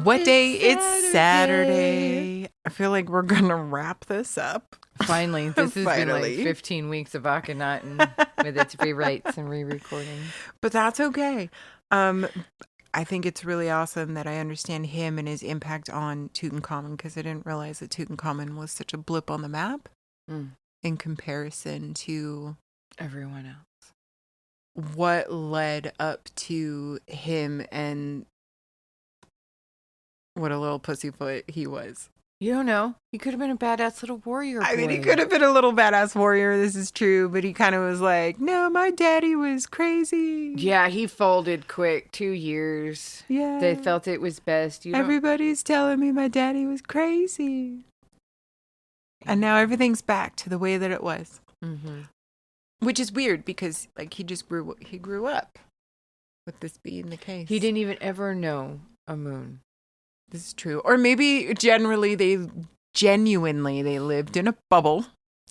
What day? It's Saturday. I feel like we're going to wrap this up. Finally. This has been like 15 weeks of Akhenaten with its rewrites and re-recording. But that's okay. I think it's really awesome that I understand him and his impact on Tutankhamun, because I didn't realize that Tutankhamun was such a blip on the map in comparison to everyone else. What led up to him and what a little pussyfoot he was. You don't know. He could have been a badass little warrior boy. I mean, he could have been a little badass warrior. This is true. But he kind of was like, no, my daddy was crazy. Yeah, he folded quick. 2 years. Yeah. They felt it was best. Everybody's telling me my daddy was crazy. And now everything's back to the way that it was. Mm-hmm. Which is weird because, like, he grew up with this being the case. He didn't even ever know a moon. This is true. Or maybe genuinely they lived in a bubble,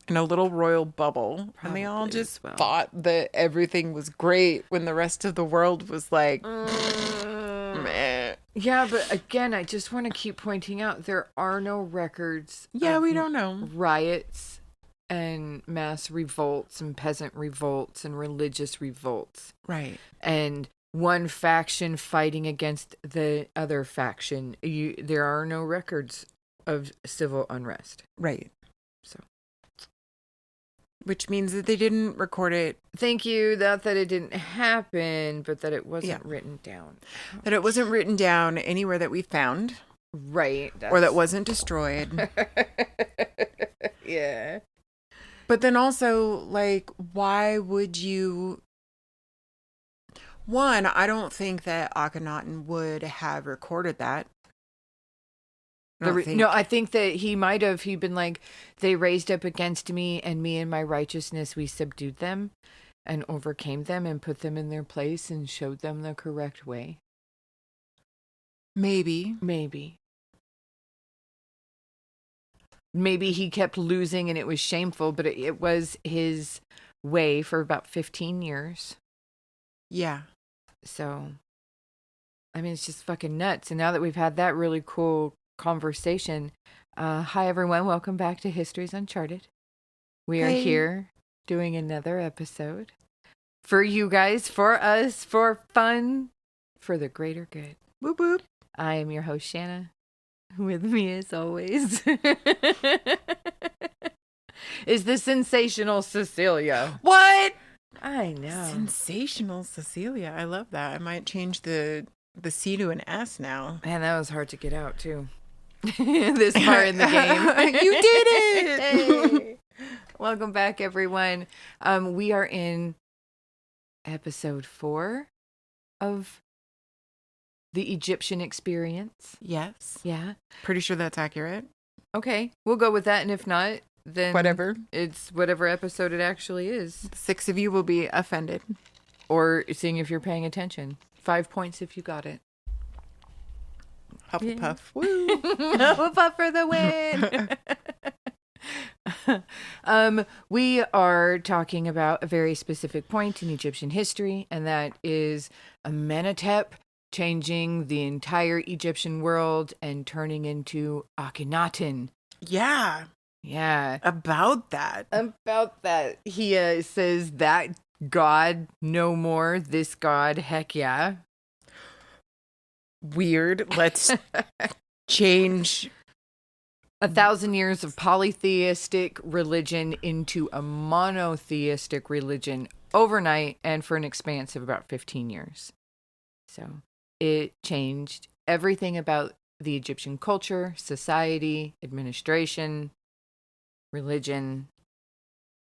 in a little royal bubble. Probably, and they all just thought that everything was great when the rest of the world was like, meh. Yeah, but again, I just want to keep pointing out there are no records. Yeah, we don't know. Riots and mass revolts and peasant revolts and religious revolts. Right. And one faction fighting against the other faction. There are no records of civil unrest. Right. So, which means that they didn't record it. Thank you. Not that it didn't happen, but that it wasn't written down. That it wasn't written down anywhere that we found. Right. Or that wasn't destroyed. Yeah. But then also, like, why would you... One, I don't think that Akhenaten would have recorded that. I think that he might have. He'd been like, they raised up against me, and me and my righteousness, we subdued them and overcame them and put them in their place and showed them the correct way. Maybe. Maybe he kept losing and it was shameful, but it was his way for about 15 years. Yeah. So, I mean, it's just fucking nuts. And now that we've had that really cool conversation, hi everyone, welcome back to History's Uncharted. We are here doing another episode for you guys, for us, for fun, for the greater good. Whoop whoop. I am your host, Shanna. With me, as always, is the sensational Cecilia. What? I know. Sensational Cecilia. I love that. I might change the C to an S now. Man, that was hard to get out, too. This far in the game. You did it! Hey. Welcome back, everyone. We are in episode 4 of The Egyptian Experience. Yes. Yeah. Pretty sure that's accurate. Okay. We'll go with that. And if not, then whatever. It's whatever episode it actually is. 6 of you will be offended. Or seeing if you're paying attention. 5 points if you got it. Hufflepuff. Woo. Hufflepuff for the win. We are talking about a very specific point in Egyptian history, and that is Amenhotep changing the entire Egyptian world and turning into Akhenaten. Yeah. Yeah. About that. He says that God no more, this God, heck yeah. Weird. Let's change 1,000 years of polytheistic religion into a monotheistic religion overnight and for an expanse of about 15 years. So it changed everything about the Egyptian culture, society, administration, religion.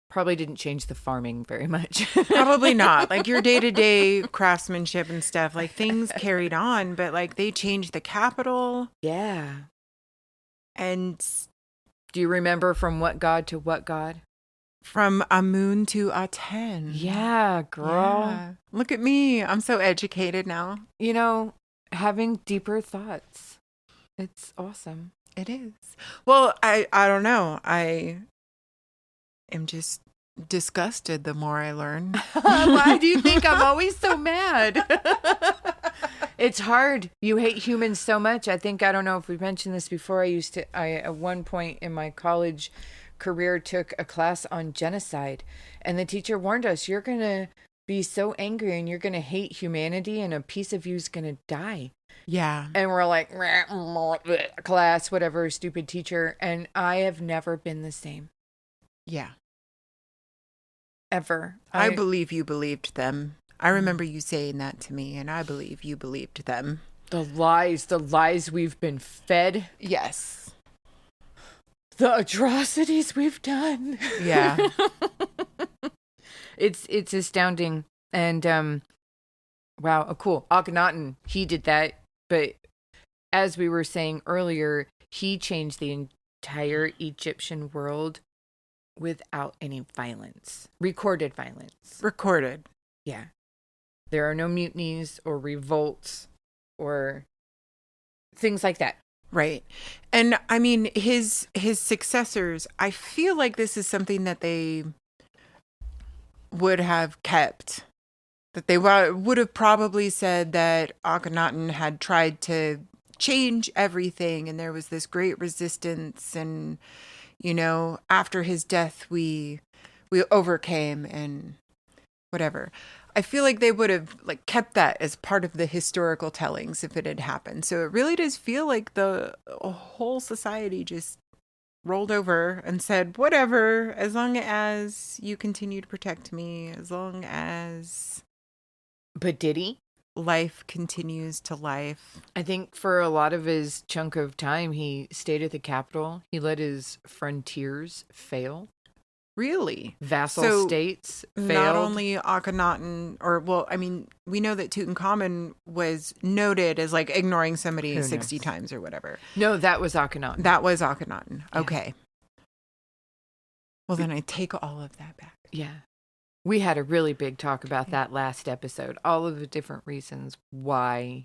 Probably didn't change the farming very much. Probably not. Like your day-to-day craftsmanship and stuff, like things carried on, but like they changed the capital. Yeah. And do you remember from what god to what god? From Amun to Aten. Yeah, girl. Yeah. Look at me. I'm so educated now. You know, having deeper thoughts. It's awesome. It is. Well, I don't know. I am just disgusted the more I learn. Why do you think I'm always so mad? It's hard. You hate humans so much. I don't know if we mentioned this before. I at one point in my college career took a class on genocide, and the teacher warned us, you're going to be so angry and you're going to hate humanity and a piece of you is going to die. Yeah. And we're like, class, whatever, stupid teacher. And I have never been the same. Yeah. Ever. I believe you believed them. I remember you saying that to me, and I believe you believed them. The lies we've been fed. Yes. The atrocities we've done. Yeah. It's astounding. And wow, cool. Akhenaten, he did that, but as we were saying earlier, he changed the entire Egyptian world without any violence. Recorded violence. Recorded. Yeah. There are no mutinies or revolts or things like that. Right. And I mean, his successors, I feel like this is something that they would have kept. That they would have probably said that Akhenaten had tried to change everything and there was this great resistance, and, you know, after his death we overcame and whatever. I feel like they would have like kept that as part of the historical tellings if it had happened. So it really does feel like the whole society just rolled over and said, whatever, as long as you continue to protect me, as long as... But did he? Life continues to life. I think for a lot of his chunk of time, he stayed at the capital. He let his frontiers fail. Really? Vassal states failed. Not only Akhenaten, we know that Tutankhamun was noted as like ignoring somebody 60 times or whatever. No, that was Akhenaten. That was Akhenaten. Yeah. Okay. Well, then I take all of that back. Yeah. We had a really big talk about that last episode. All of the different reasons why.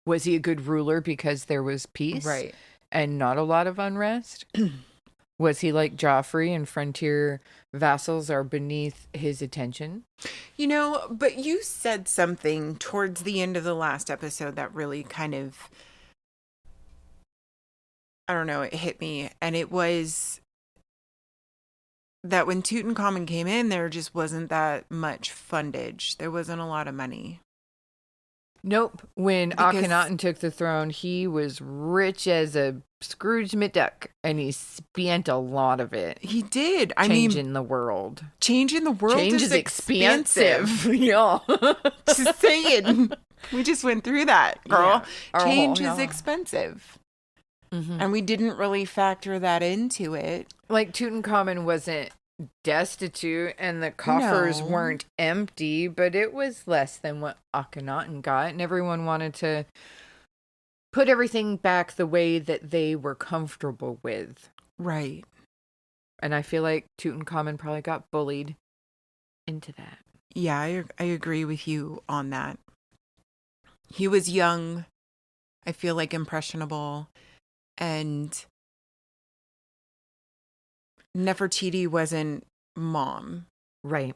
Was he a good ruler because there was peace? Right. And not a lot of unrest? Was he like Joffrey and frontier vassals are beneath his attention? You know, but you said something towards the end of the last episode that really kind of, I don't know, it hit me. And it was that when Tutankhamun came in, there just wasn't that much fundage. There wasn't a lot of money. Nope. When Akhenaten took the throne, he was rich as a Scrooge McDuck, and he spent a lot of it. He did. Changing the world. Changing the world is expensive. Yeah. Just saying. We just went through that, girl. Yeah. Change is expensive. Mm-hmm. And we didn't really factor that into it. Like Tutankhamun wasn't destitute and the coffers weren't empty, but it was less than what Akhenaten got, and everyone wanted to put everything back the way that they were comfortable with. Right. And I feel like Tutankhamun probably got bullied into that. Yeah, I agree with you on that. He was young, I feel like impressionable, and Nefertiti wasn't mom. Right.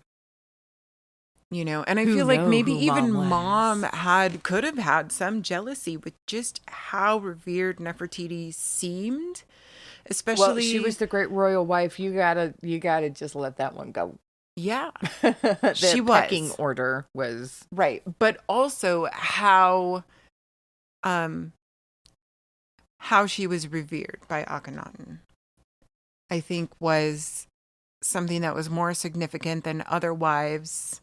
You know, and I feel like maybe even mom could have had some jealousy with just how revered Nefertiti seemed. Especially, well, she was the great royal wife. You gotta just let that one go. Yeah. The pecking order was right. But also how she was revered by Akhenaten, I think, was something that was more significant than other wives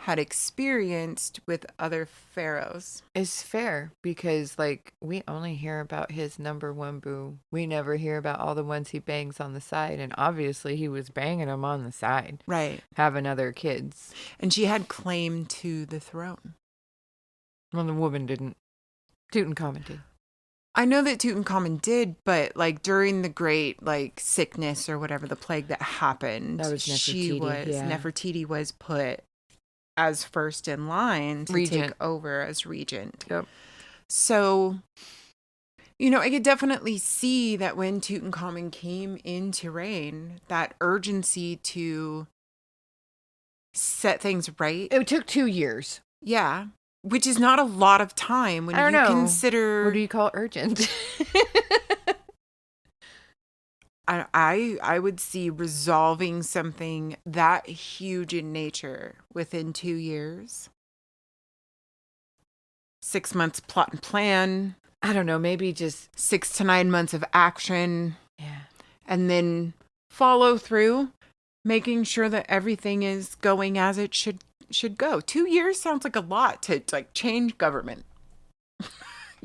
had experienced with other pharaohs. It's fair because, like, we only hear about his number one boo. We never hear about all the ones he bangs on the side, and obviously he was banging them on the side. Right. Having other kids. And she had claim to the throne. Well, the woman didn't. Tutankhamun did. I know that Tutankhamun did, but like during the great like sickness or whatever, the plague that happened, that was Nefertiti. Nefertiti was put as first in line to take over as regent. Yep. So, you know, I could definitely see that when Tutankhamun came into reign, that urgency to set things right. It took 2 years. Yeah. which is not a lot of time when I don't you know. consider. What do you call urgent? I would see resolving something that huge in nature within 2 years. 6 months plot and plan. I don't know. Maybe just 6 to 9 months of action. Yeah. And then follow through, making sure that everything is going as it should go. 2 years sounds like a lot to like change government.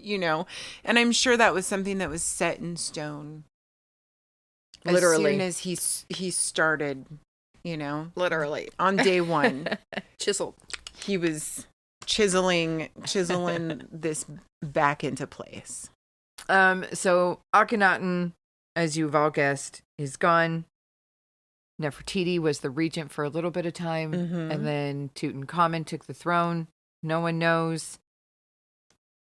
And I'm sure that was something that was set in stone. Literally. As soon as he started, Literally. on day one. Chiseled. He was chiseling this back into place. So Akhenaten, as you've all guessed, is gone. Nefertiti was the regent for a little bit of time, and then Tutankhamun took the throne. No one knows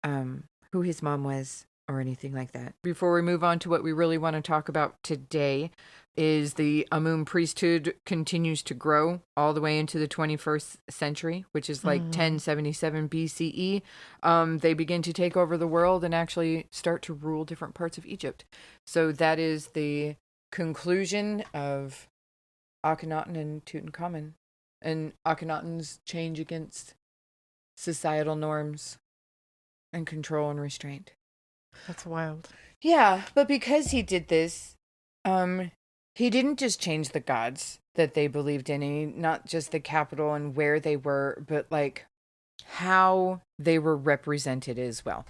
who his mom was or anything like that. Before we move on to what we really want to talk about today, is the Amun priesthood continues to grow all the way into the 21st century, which is like 1077 BCE. They begin to take over the world and actually start to rule different parts of Egypt. So that is the conclusion of Akhenaten and Tutankhamun, and Akhenaten's change against societal norms and control and restraint. That's wild. Yeah, but because he did this, he didn't just change the gods that they believed in, not just the capital and where they were, but like how they were represented as well.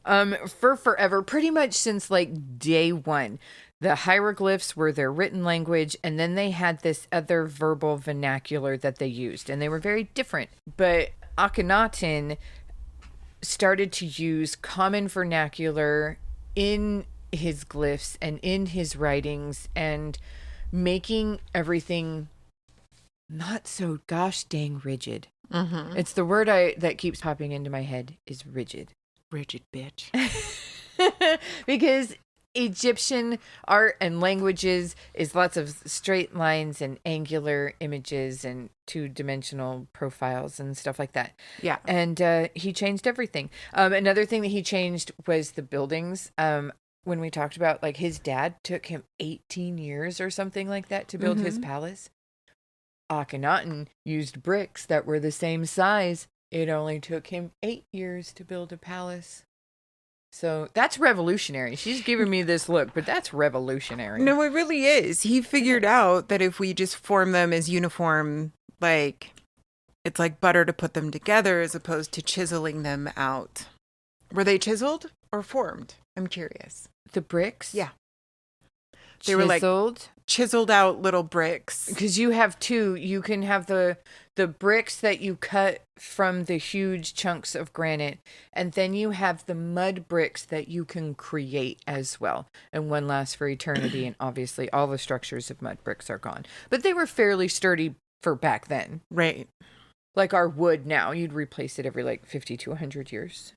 For forever, pretty much since like day one, the hieroglyphs were their written language, and then they had this other verbal vernacular that they used, and they were very different. But Akhenaten started to use common vernacular in his glyphs and in his writings, and making everything not so gosh dang rigid. It's the word that keeps popping into my head is rigid. Rigid bitch. Because Egyptian art and languages is lots of straight lines and angular images and two-dimensional profiles and stuff like that. Yeah. And he changed everything. Another thing that he changed was the buildings. When we talked about, like, his dad took him 18 years or something like that to build his palace. Akhenaten used bricks that were the same size. It only took him 8 years to build a palace. So that's revolutionary. She's giving me this look, but that's revolutionary. No, it really is. He figured out that if we just form them as uniform, like, it's like butter to put them together as opposed to chiseling them out. Were they chiseled or formed? I'm curious. The bricks? Yeah. They were like chiseled out little bricks. Because you have two. You can have the bricks that you cut from the huge chunks of granite, and then you have the mud bricks that you can create as well. And one lasts for eternity, and obviously all the structures of mud bricks are gone. But they were fairly sturdy for back then. Right. Like our wood now, you'd replace it every like 50 to 100 years,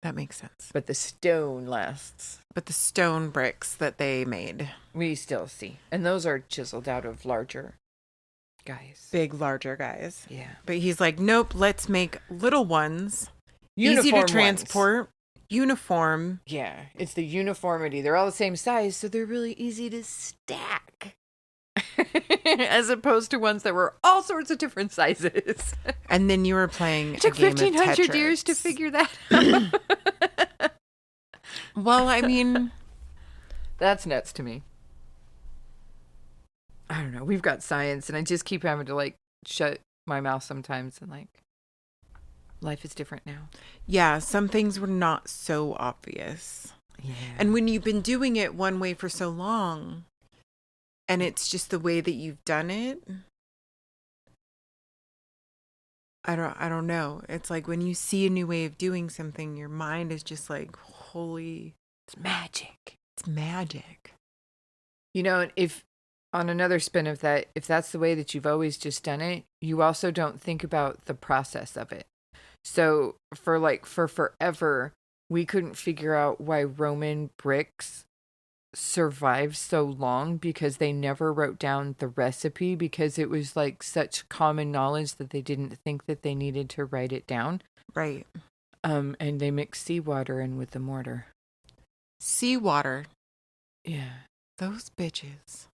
That makes sense. But the stone lasts. But the stone bricks that they made, we still see. And those are chiseled out of larger guys. Big, larger guys. Yeah. But he's like, nope, let's make little ones. Uniform easy to transport. Ones. Uniform. Yeah. It's the uniformity. They're all the same size, so they're really easy to stack. As opposed to ones that were all sorts of different sizes. And then you were playing. It took 1,500 years to figure that out. Well, I mean, that's nuts to me. I don't know. We've got science, and I just keep having to like shut my mouth sometimes, and like, life is different now. Yeah, some things were not so obvious. Yeah. And when you've been doing it one way for so long, and it's just the way that you've done it, I don't know. It's like when you see a new way of doing something, your mind is just like, holy, it's magic. It's magic. If on another spin of that, if that's the way that you've always just done it, you also don't think about the process of it. So for forever, we couldn't figure out why Roman bricks survived so long because they never wrote down the recipe because it was like such common knowledge that they didn't think that they needed to write it down. Right. And they mixed seawater in with the mortar. Seawater. Yeah. Those bitches.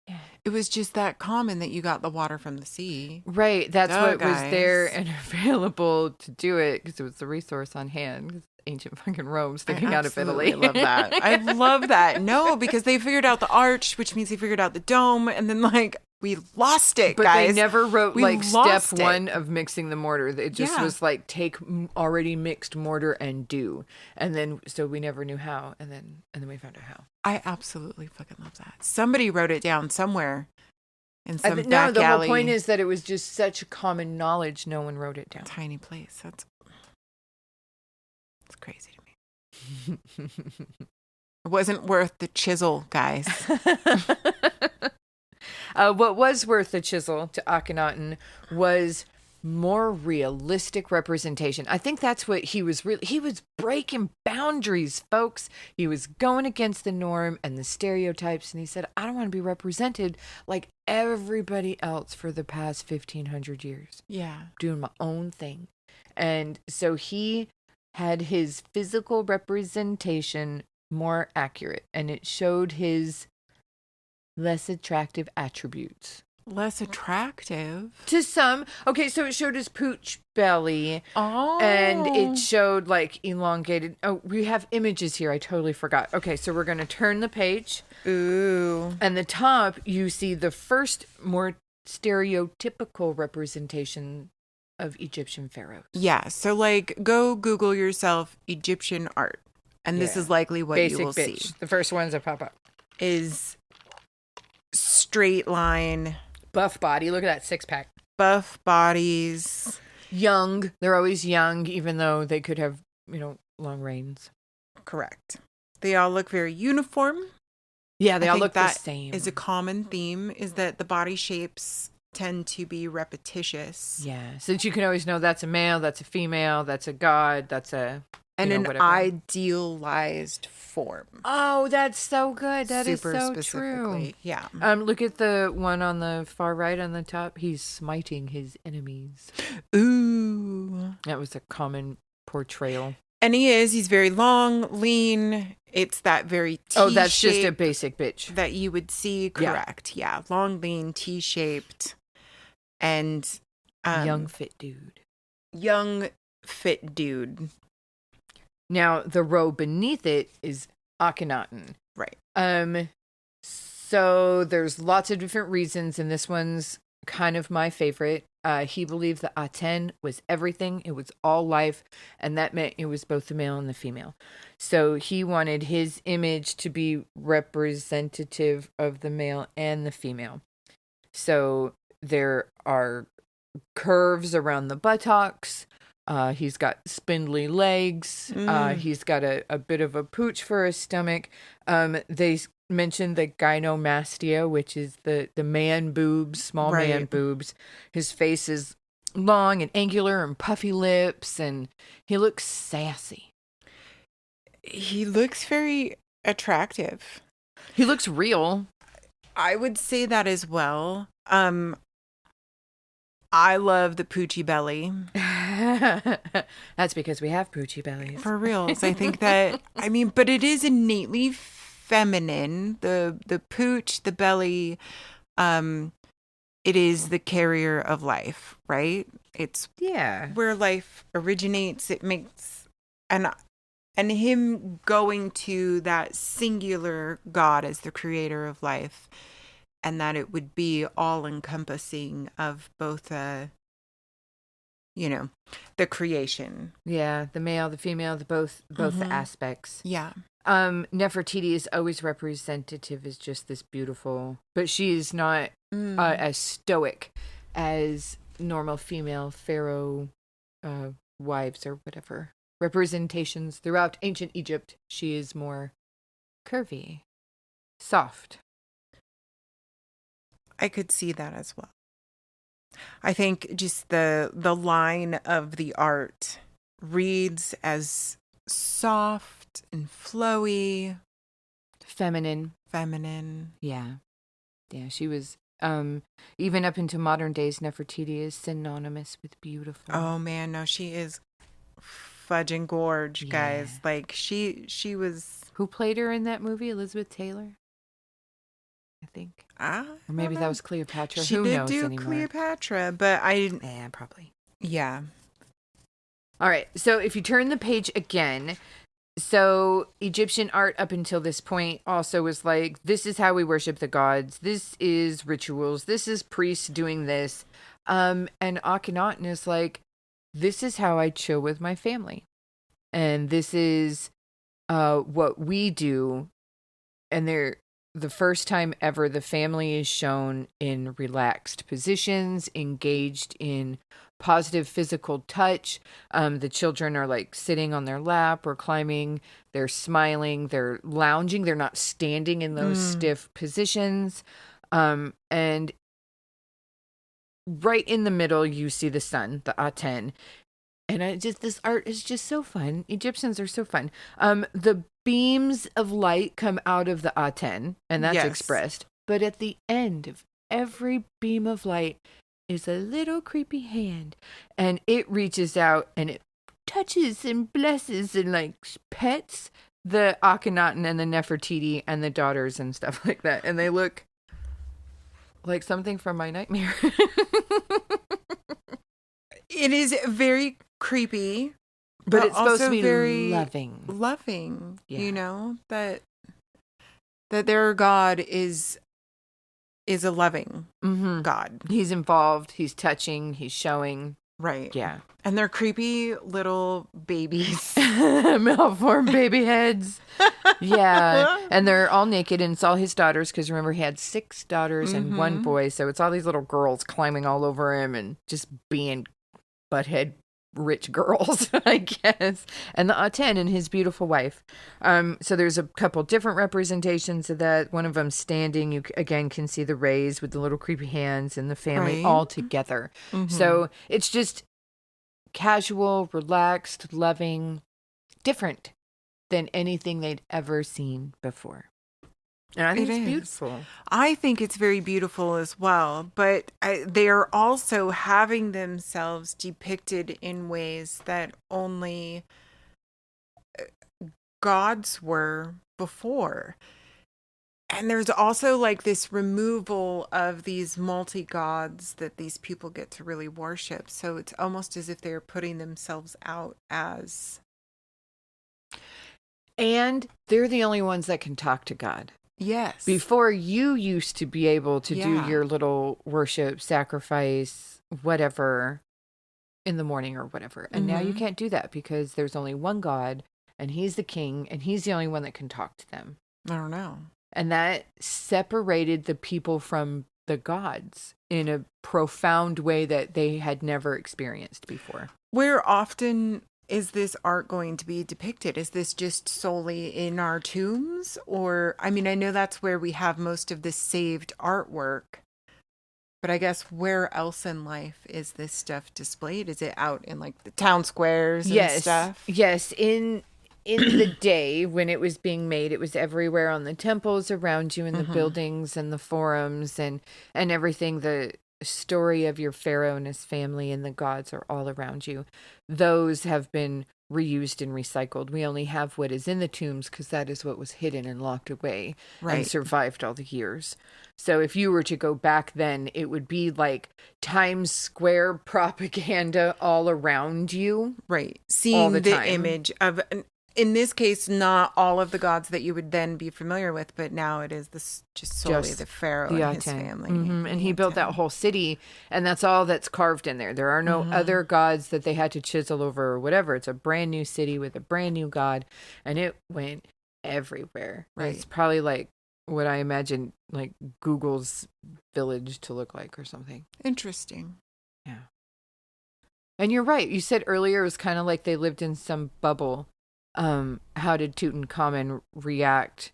Yeah. It was just that common that you got the water from the sea. Right. That's what guys. was there and available to do it because it was the resource on hand. Ancient fucking Rome sticking out of Italy. I love that. I love that. No, because they figured out the arch, which means they figured out the dome, and then like we lost it, but guys. They never wrote we like step it. 1 of mixing the mortar. It just was like take already mixed mortar and do, and then so we never knew how, and then we found out how. I absolutely fucking love that. Somebody wrote it down somewhere in some back No, the alley. whole point is that it was just such common knowledge. No one wrote it down. Tiny place. That's crazy to me. It wasn't worth the chisel, guys. What was worth the chisel to Akhenaten was more realistic representation. I think that's what he was breaking boundaries, folks. He was going against the norm and the stereotypes, and he said, I don't want to be represented like everybody else for the past 1,500 years. Yeah. Doing my own thing. And so he had his physical representation more accurate, and it showed his less attractive attributes. Less attractive? To some. Okay, so it showed his pooch belly. Oh. And it showed like elongated. Oh, we have images here. I totally forgot. Okay, so we're going to turn the page. Ooh. And the top, you see the first more stereotypical representation of Egyptian pharaohs. Yeah, so like go Google yourself Egyptian art, and this is likely what Basic you will bitch. see. The first ones that pop up is straight line, buff body. Look at that 6-pack. Buff bodies. Young. They're always young, even though they could have, long reigns. Correct. They all look very uniform. Yeah, they all look the same. Is a common theme is that the body shapes tend to be repetitious. Yeah, since you can always know that's a male, that's a female, that's a god, that's a and an whatever. Idealized form. Oh, that's so good. That Super is so true. Yeah. Look at the one on the far right on the top. He's smiting his enemies. Ooh. That was a common portrayal. And he's very long, lean. It's that very T-shaped. Oh, that's just a basic bitch. That you would see, correct. Yeah. Long, lean, T-shaped. And young, fit dude. Young, fit dude. Now, the row beneath it is Akhenaten. Right. So there's lots of different reasons, and this one's kind of my favorite. He believed that Aten was everything. It was all life, and that meant it was both the male and the female. So he wanted his image to be representative of the male and the female. So there are curves around the buttocks. He's got spindly legs. He's got a bit of a pooch for his stomach. They mentioned the gynomastia, which is the man boobs, small man boobs. His face is long and angular and puffy lips, and he looks sassy. He looks very attractive. He looks real. I would say that as well. I love the poochy belly. That's because we have poochy bellies. For reals. I think that, but it is innately feminine. The pooch, the belly, it is the carrier of life, right? It's where life originates. It makes, and him going to that singular God as the creator of life, and that it would be all encompassing of both, the creation. Yeah, the male, the female, both the aspects. Yeah. Nefertiti is always representative as just this beautiful, but she is not as stoic as normal female pharaoh wives or whatever. Representations throughout ancient Egypt, she is more curvy, soft. I could see that as well. I think just the line of the art reads as soft and flowy, feminine. Feminine. Yeah. Yeah, she was, even up into modern days, Nefertiti is synonymous with beautiful. Oh, man, no, she is fudging gorge, guys. Like, she was... Who played her in that movie? Elizabeth Taylor? I think. Or maybe that was Cleopatra. She did do Cleopatra, but Yeah, probably. Yeah. All right, so if you turn the page again... So Egyptian art up until this point also was like, this is how we worship the gods. This is rituals. This is priests doing this. And Akhenaten is like, this is how I chill with my family. And this is what we do. And the first time ever, the family is shown in relaxed positions, engaged in positive physical touch. The children are like sitting on their lap or climbing. They're smiling. They're lounging. They're not standing in those stiff positions. And right in the middle, you see the sun, the Aten. And this art is just so fun. Egyptians are so fun. The beams of light come out of the Aten, and that's expressed. But at the end of every beam of light is a little creepy hand, and it reaches out and it touches and blesses and like pets the Akhenaten and the Nefertiti and the daughters and stuff like that. And they look like something from my nightmare. It is very creepy, but it's supposed to be very loving. Yeah. You know, that their God is a loving God. He's involved. He's touching. He's showing. Right. Yeah. And they're creepy little babies. Malformed baby heads. Yeah. And they're all naked, and it's all his daughters, because remember, he had 6 daughters and 1 boy. So it's all these little girls climbing all over him and just being butthead rich girls, I guess. And the Aten and his beautiful wife. So there's a couple different representations of that. One of them standing. You again can see the rays with the little creepy hands and the family all together. So it's just casual, relaxed, loving, different than anything they'd ever seen before. And I think it's beautiful. I think it's very beautiful as well. But they are also having themselves depicted in ways that only gods were before. And there's also like this removal of these multi-gods that these people get to really worship. So it's almost as if they're putting themselves out as... And they're the only ones that can talk to God. Yes. Before, you used to be able to do your little worship, sacrifice, whatever, in the morning or whatever. And now you can't do that because there's only one God, and he's the king, and he's the only one that can talk to them. I don't know. And that separated the people from the gods in a profound way that they had never experienced before. Where often is this art going to be depicted? Is this just solely in our tombs? Or, I mean, I know that's where we have most of the saved artwork, but I guess where else in life is this stuff displayed? Is it out in like the town squares and stuff? Yes. In the day when it was being made, it was everywhere on the temples around you, in the buildings and the forums and everything. The story of your pharaoh and his family and the gods are all around you. Those have been reused and recycled. We only have what is in the tombs because that is what was hidden and locked away and survived all the years. So if you were to go back then, it would be like Times Square propaganda all around you. Right. Seeing the image of... In this case, not all of the gods that you would then be familiar with, but now it is just solely the pharaoh and his family. And he built that whole city, and that's all that's carved in there. There are no other gods that they had to chisel over or whatever. It's a brand new city with a brand new god, and it went everywhere. Right. It's probably like what I imagine like Google's village to look like or something. Interesting. Yeah. And you're right. You said earlier it was kind of like they lived in some bubble. How did Tutankhamun react,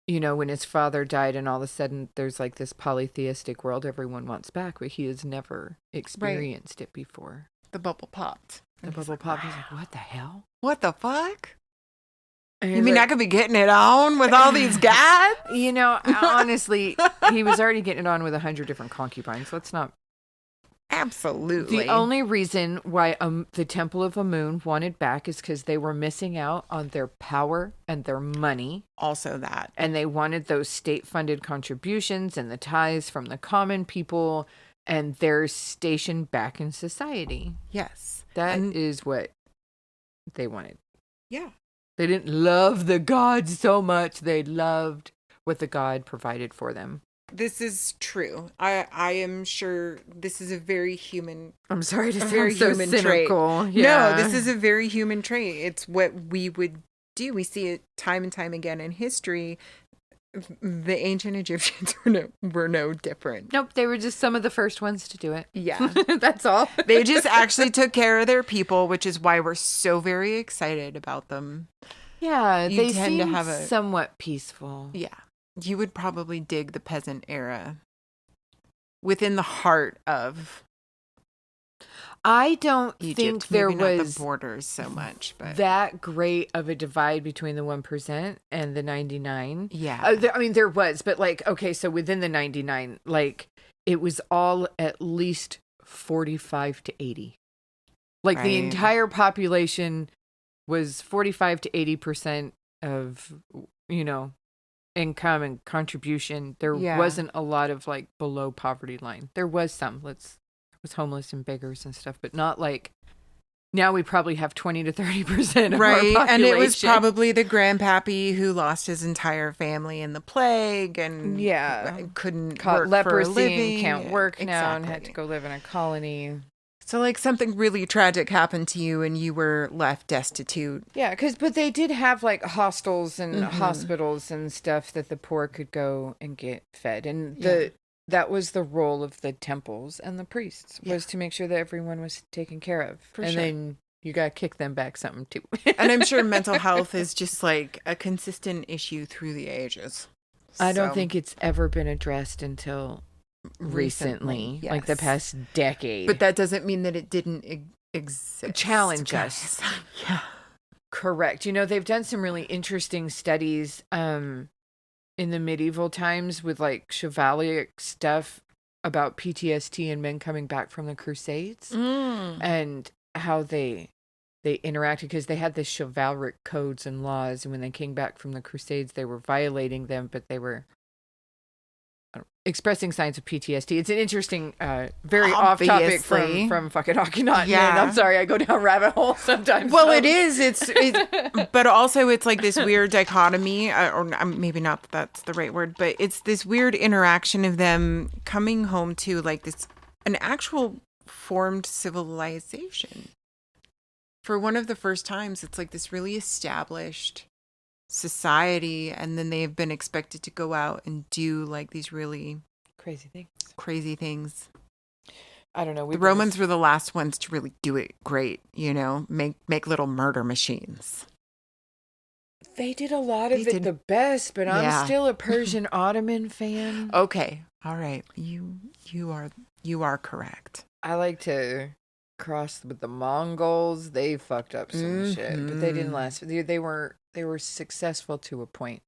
when his father died and all of a sudden there's like this polytheistic world everyone wants back, but he has never experienced it before. The bubble popped. The bubble popped. He's like, what the hell? What the fuck? You mean I could be getting it on with all these guys? You know, honestly, he was already getting it on with 100 different concubines. Let's not. Absolutely. The only reason why the Temple of Amun wanted back is because they were missing out on their power and their money. Also that. And they wanted those state-funded contributions and the tithes from the common people and their station back in society. Yes. That is what they wanted. Yeah. They didn't love the gods so much. They loved what the god provided for them. This is true. I am sure this is a very human. I'm sorry to sound so cynical. Trait. Yeah. No, this is a very human trait. It's what we would do. We see it time and time again in history. The ancient Egyptians were no different. Nope, they were just some of the first ones to do it. Yeah. That's all. They just actually took care of their people, which is why we're so very excited about them. Yeah, they tend to have somewhat peaceful. Yeah. You would probably dig the peasant era within the heart of I don't Egypt. think there Maybe was not the borders so much, but that great of a divide between the 1% and the 99. Yeah. I mean, there was, but like, okay, so within the 99, like it was all at least 45 to 80. Like the entire population was 45 to 80% of, you know, income and contribution. There wasn't a lot of like below poverty line. There was some. Was homeless and beggars and stuff, but not like now we probably have 20 to 30% of our population. And it was probably the grandpappy who lost his entire family in the plague and couldn't caught work leprosy for a living. And can't work now and had to go live in a colony. So like something really tragic happened to you and you were left destitute. Yeah, but they did have like hostels and hospitals and stuff that the poor could go and get fed. And that was the role of the temples and the priests, was to make sure that everyone was taken care of. Then you got to kick them back something too. And I'm sure mental health is just like a consistent issue through the ages. I don't think it's ever been addressed until recently, like the past decade. But that doesn't mean that it didn't exist. Challenge us. Yeah. Correct. You know, they've done some really interesting studies in the medieval times with like chivalric stuff about PTSD and men coming back from the Crusades and how they interacted, because they had this chivalric codes and laws, and when they came back from the Crusades they were violating them, but they were expressing signs of PTSD. It's an interesting, very off topic from fucking Akhenaten. Yeah. I'm sorry, I go down rabbit holes sometimes. Well, it is. It's but also it's like this weird dichotomy, or maybe not that that's the right word, but it's this weird interaction of them coming home to like an actual formed civilization. For one of the first times, it's like this really established society, and then they've been expected to go out and do like these really crazy things. I don't know. The Romans were the last ones to really do it great, you know, make little murder machines. They did a lot of it the best, but I'm still a Persian Ottoman fan. Okay. All right. You are correct. I like to cross with the Mongols. They fucked up some shit, but they didn't last. They were successful to a point.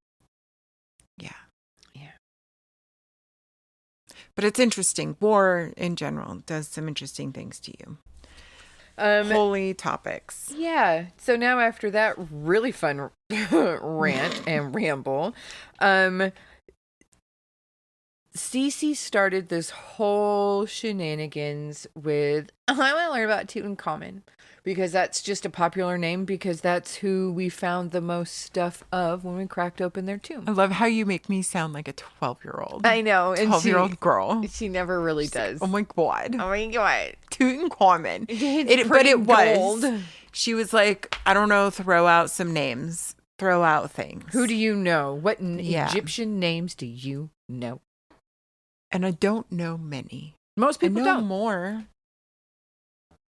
Yeah. But it's interesting. War in general does some interesting things to you. Holy topics. Yeah. So now after that really fun rant and ramble, Cece started this whole shenanigans with, I want to learn about Tutankhamun, because that's just a popular name, because that's who we found the most stuff of when we cracked open their tomb. I love how you make me sound like a 12-year-old. I know. 12-year-old girl. She never really does. Oh my God. Tutankhamun. But it was. She was like, I don't know, throw out some names. Throw out things. Who do you know? What Egyptian names do you know? And I don't know many. Most people don't. More.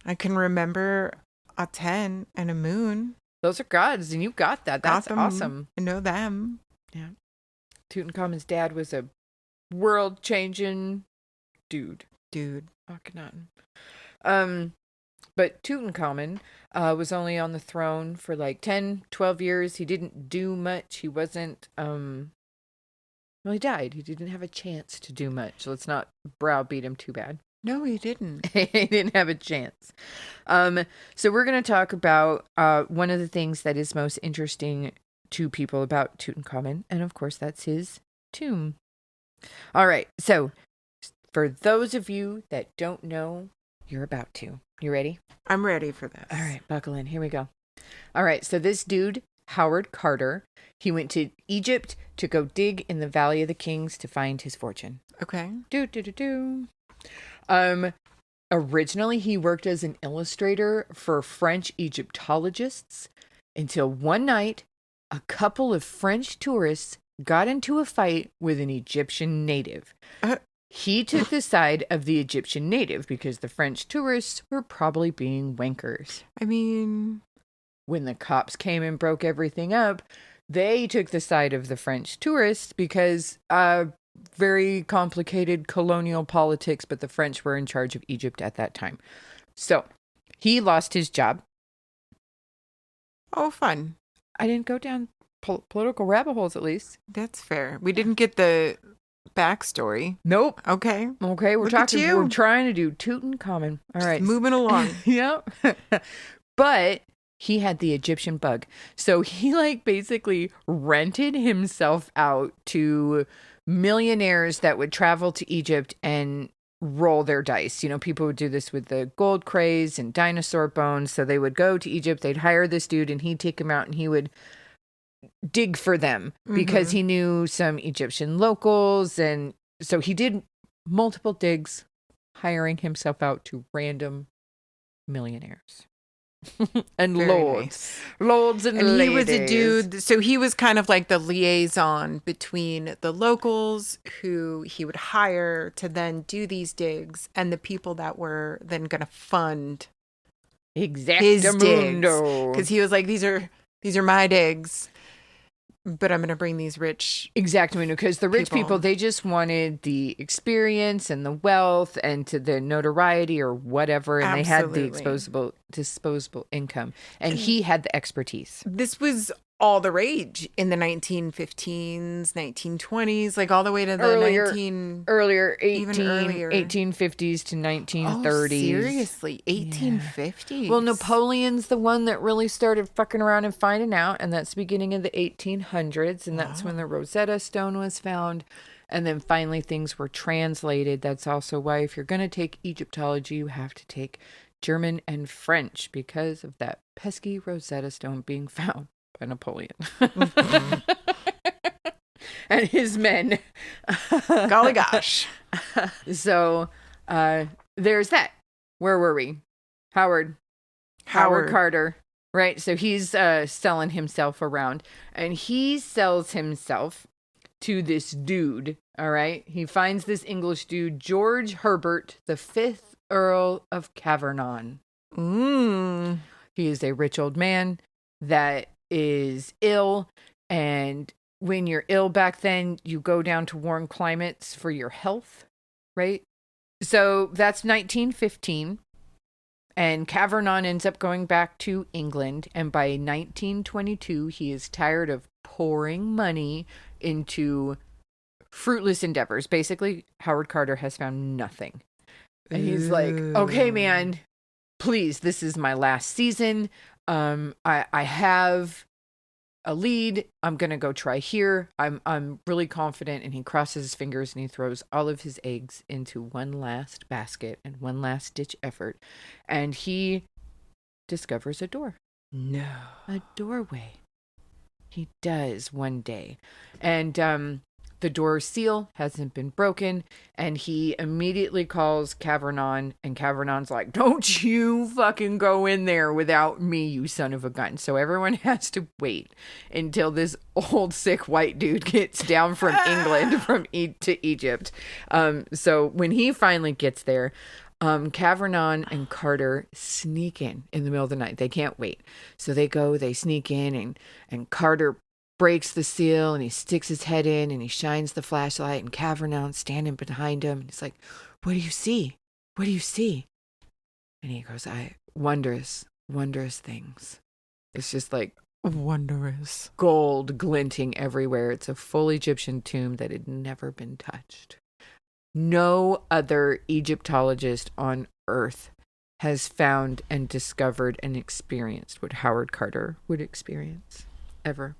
I can remember Aten and Amun. Those are gods, and you got that. That's awesome. I know them. Yeah. Tutankhamun's dad was a world-changing dude. Akhenaten. But Tutankhamun was only on the throne for like 10, 12 years. He didn't do much. He wasn't, well, he died. He didn't have a chance to do much. Let's not browbeat him too bad. No, he didn't. He didn't have a chance. So we're going to talk about one of the things that is most interesting to people about Tutankhamun. And of course, that's his tomb. All right. So for those of you that don't know, you're about to. You ready? I'm ready for this. All right, buckle in. Here we go. All right, so this dude, Howard Carter, he went to Egypt to go dig in the Valley of the Kings to find his fortune. Okay. Originally, he worked as an illustrator for French Egyptologists until one night, a couple of French tourists got into a fight with an Egyptian native. He took the side of the Egyptian native because the French tourists were probably being wankers. I mean, when the cops came and broke everything up, they took the side of the French tourists because very complicated colonial politics, but the French were in charge of Egypt at that time. So he lost his job. Oh, fun. I didn't go down political rabbit holes, at least. That's fair. We didn't get the backstory. Nope. Okay. We're trying to do Tutankhamun. All right. Just moving along. Yep. But he had the Egyptian bug. So he basically rented himself out to millionaires that would travel to Egypt and roll their dice. People would do this with the gold craze and dinosaur bones. So they would go to Egypt, they'd hire this dude and he'd take them out and he would dig for them because he knew some Egyptian locals. And so he did multiple digs, hiring himself out to random millionaires. And lords and ladies. He was a dude, so he was kind of like the liaison between the locals who he would hire to then do these digs and the people that were then going to fund his digs. Because he was like, these are my digs, but I'm going to bring these rich. Exactly, because the rich people, they just wanted the experience and the wealth and to the notoriety or whatever, and Absolutely. They had the disposable income, and he had the expertise. This was all the rage in the 1915s, 1920s, all the way to the earlier 1850s to 1930s. Oh, seriously, 1850s. Yeah. Well, Napoleon's the one that really started fucking around and finding out, and that's beginning of the 1800s, and that's when the Rosetta Stone was found. And then finally things were translated. That's also why if you're going to take Egyptology, you have to take German and French because of that pesky Rosetta Stone being found by Napoleon. And his men. Golly gosh. So there's that. Where were we? Howard Carter. Right. So he's selling himself around, and he sells himself to this dude. All right. He finds this English dude, George Herbert, the 5th Earl of Cavernon. He is a rich old man that is ill, and when you're ill back then, you go down to warm climates for your health, right? So that's 1915, and Cavernon ends up going back to England, and by 1922, he is tired of pouring money into fruitless endeavors. Basically, Howard Carter has found nothing. And he's like, okay, man, please, this is my last season. I have a lead. I'm going to go try here. I'm really confident. And he crosses his fingers and he throws all of his eggs into one last basket and one last ditch effort. And he discovers a door. No. A doorway. He does one day. And the door seal hasn't been broken, and he immediately calls Cavernon, and Cavernon's like, don't you fucking go in there without me, you son of a gun. So everyone has to wait until this old sick white dude gets down from England to Egypt. So when he finally gets there, Cavernon and Carter sneak in the middle of the night. They can't wait. So they sneak in, and Carter breaks the seal and he sticks his head in and he shines the flashlight, and Cavernon's standing behind him and he's like, what do you see? What do you see? And he goes, wondrous, wondrous things. It's just like wondrous gold glinting everywhere. It's a full Egyptian tomb that had never been touched. No other Egyptologist on earth has found and discovered and experienced what Howard Carter would experience ever.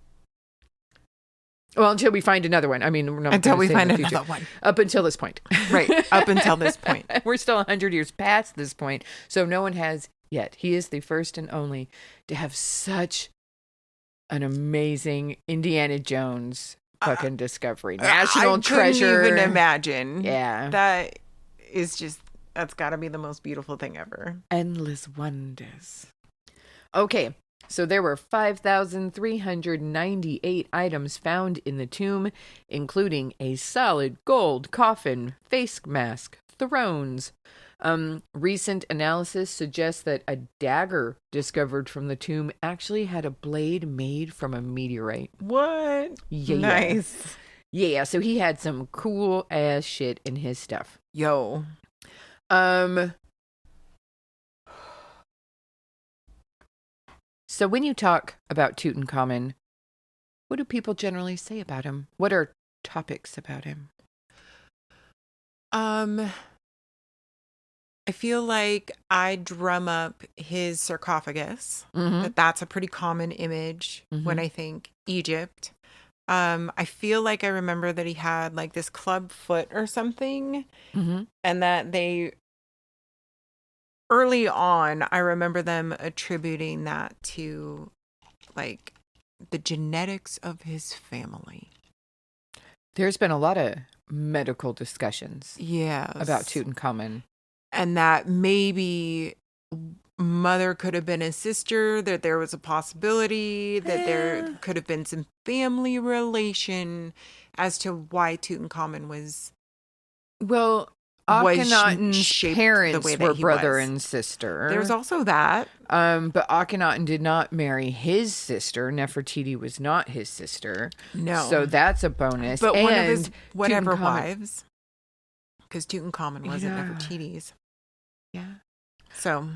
Well, until we find another one. I mean, we're not until we find another one. Up until this point. Right. Up until this point. We're still 100 years past this point. So no one has yet. He is the first and only to have such an amazing Indiana Jones fucking discovery. National treasure. I couldn't even imagine. Yeah. That is just, that's got to be the most beautiful thing ever. Endless wonders. Okay. So there were 5,398 items found in the tomb, including a solid gold coffin, face mask, thrones. Recent analysis suggests that a dagger discovered from the tomb actually had a blade made from a meteorite. What? Yeah. Nice. Yeah, so he had some cool ass shit in his stuff. Yo. So when you talk about Tutankhamun, what do people generally say about him? What are topics about him? I feel like I drum up his sarcophagus. Mm-hmm. That's a pretty common image when I think Egypt. I feel like I remember that he had like this club foot or something, and that they early on, I remember them attributing that to like the genetics of his family. There's been a lot of medical discussions about Yes. Tutankhamun. And that maybe mother could have been his sister, that there was a possibility that there could have been some family relation as to why Tutankhamun was. Well, Akhenaten's parents were brother and sister. There's also that. But Akhenaten did not marry his sister. Nefertiti was not his sister. No. So that's a bonus. But and one of his whatever wives, because Tutankhamun wasn't Nefertiti's. Yeah. So.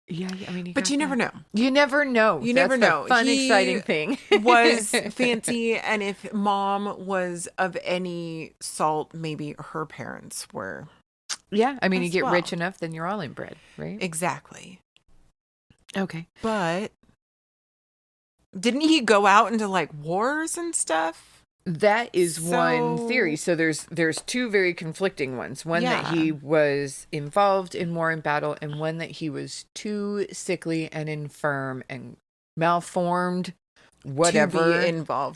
Yeah, I mean, but you never know. You never know. You never know. The fun, exciting thing. Was fancy, and if mom was of any salt, maybe her parents were. Yeah, I mean, you get rich enough, then you're all inbred, right? Exactly. Okay. But didn't he go out into like wars and stuff? That is one theory. So there's two very conflicting ones. One that he was involved in war and battle, and one that he was too sickly and infirm and malformed, whatever,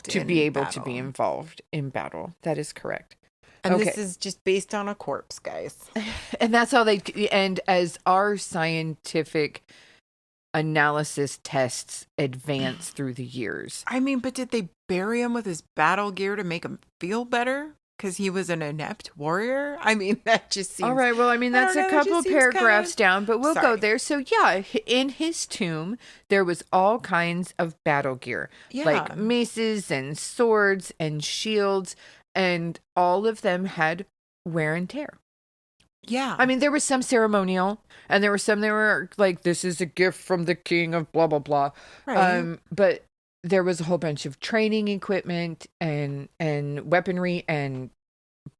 to be able to be involved in battle. That is correct. And this is just based on a corpse, guys. And that's how and as our scientific analysis tests advance through the years. I mean, but did they bury him with his battle gear to make him feel better? Because he was an inept warrior? I mean, that just seems... All right, well, I mean, that's a couple of paragraphs down, but we'll go there. So, yeah, in his tomb, there was all kinds of battle gear. Yeah. Like maces and swords and shields, and all of them had wear and tear. Yeah. I mean, there was some ceremonial, and there were some that were like, this is a gift from the king of blah, blah, blah. Right. But there was a whole bunch of training equipment and weaponry and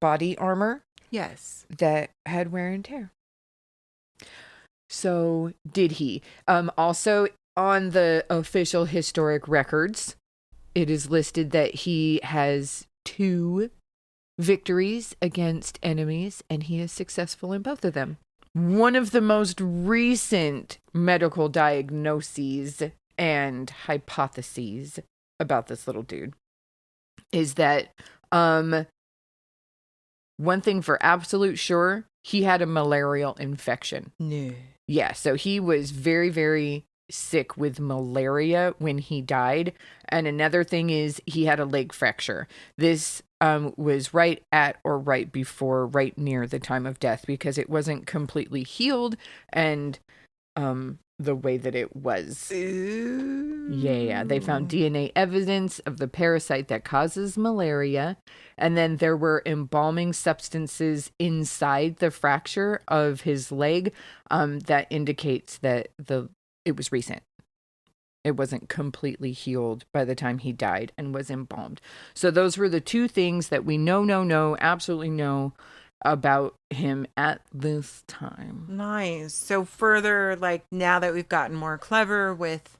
body armor. Yes. That had wear and tear. So did he. Also, on the official historic records, it is listed that he has 2 victories against enemies, and he is successful in both of them. One of the most recent medical diagnoses and hypotheses about this little dude is that one thing for absolute sure, he had a malarial infection. No. Yeah, so he was very, very sick with malaria when he died. And another thing is he had a leg fracture. This was right at or right before, right near the time of death, because it wasn't completely healed, and the way that it was. Ooh. Yeah. They found DNA evidence of the parasite that causes malaria. And then there were embalming substances inside the fracture of his leg that indicates that it was recent. It wasn't completely healed by the time he died and was embalmed. So those were the two things that we absolutely know about him at this time. Nice. So further, like, now that we've gotten more clever with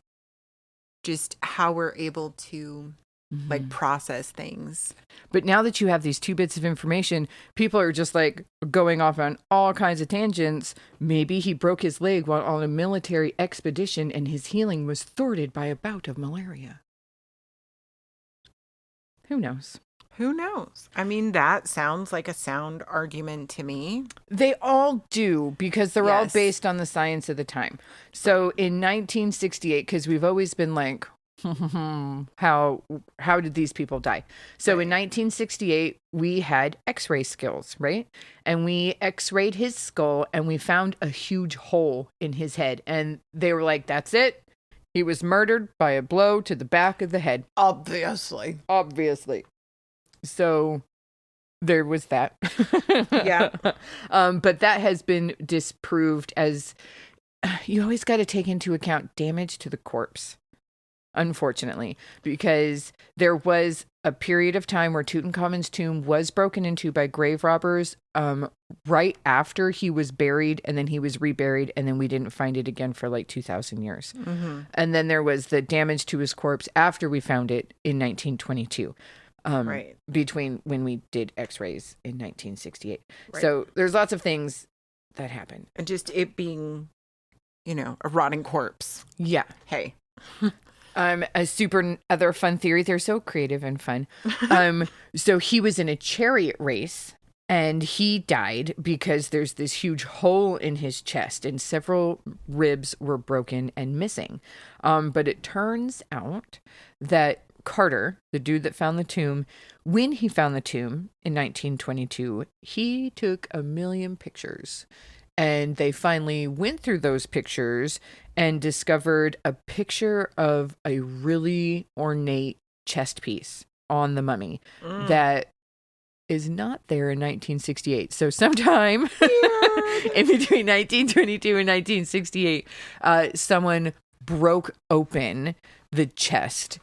just how we're able to like process things. But now that you have these two bits of information, people are just like going off on all kinds of tangents. Maybe he broke his leg while on a military expedition and his healing was thwarted by a bout of malaria. Who knows? Who knows? I mean, that sounds like a sound argument to me. They all do, because they're all based on the science of the time. So in 1968, because we've always been like, how did these people die? So in 1968, we had x-ray skills, right? And we x-rayed his skull and we found a huge hole in his head. And they were like, that's it. He was murdered by a blow to the back of the head. Obviously. So there was that. Yeah. But that has been disproved as you always got to take into account damage to the corpse. Unfortunately, because there was a period of time where Tutankhamun's tomb was broken into by grave robbers right after he was buried, and then he was reburied, and then we didn't find it again for like 2,000 years. Mm-hmm. And then there was the damage to his corpse after we found it in 1922. Between when we did x-rays in 1968. Right. So there's lots of things that happen. And just it being, a rotting corpse. Yeah. Hey. A super other fun theory. They're so creative and fun. So he was in a chariot race and he died because there's this huge hole in his chest and several ribs were broken and missing. But it turns out that Carter, the dude that found the tomb, when he found the tomb in 1922, he took 1 million pictures. And they finally went through those pictures and discovered a picture of a really ornate chest piece on the mummy that is not there in 1968. So sometime in between 1922 and 1968, someone broke open the chest